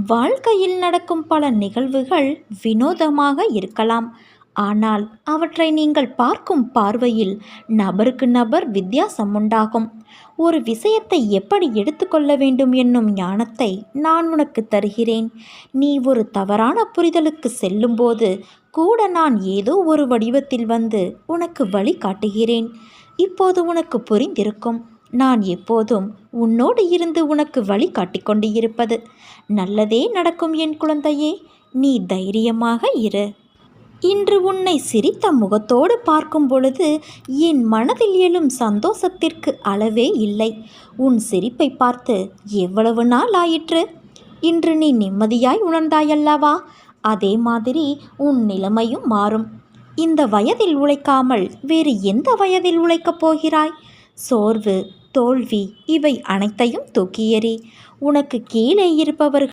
வாழ்க்கையில் நடக்கும் பல நிகழ்வுகள் வினோதமாக இருக்கலாம். ஆனால் அவற்றை நீங்கள் பார்க்கும் பார்வையில் நபருக்கு நபர் வித்தியாசம் உண்டாகும். ஒரு விஷயத்தை எப்படி எடுத்துக்கொள்ள வேண்டும் என்னும் ஞானத்தை நான் உனக்கு தருகிறேன். நீ ஒரு தவறான புரிதலுக்கு செல்லும்போது கூட நான் ஏதோ ஒரு வடிவத்தில் வந்து உனக்கு வழி காட்டுகிறேன். இப்போது உனக்கு புரிந்திருக்கும், நான் எப்போதும் உன்னோடு இருந்து உனக்கு வழி காட்டிக்கொண்டு இருப்பது. நல்லதே நடக்கும் என் குழந்தையே, நீ தைரியமாக இரு. இன்று உன்னை சிரித்த முகத்தோடு பார்க்கும் பொழுது என் மனதில் எழும் சந்தோஷத்திற்கு அளவே இல்லை. உன் சிரிப்பை பார்த்து எவ்வளவு நாள் ஆயிற்று? இன்று நீ நிம்மதியாய் உணர்ந்தாயல்லவா? அதே மாதிரி உன் நிலைமையும் மாறும். இந்த வயதில் உழைக்காமல் வேறு எந்த வயதில் உழைக்கப் போகிறாய்? சோர்வு, தோல்வி இவை அனைத்தையும் தூக்கி எறி. உனக்கு கீழே இருப்பவர்கள்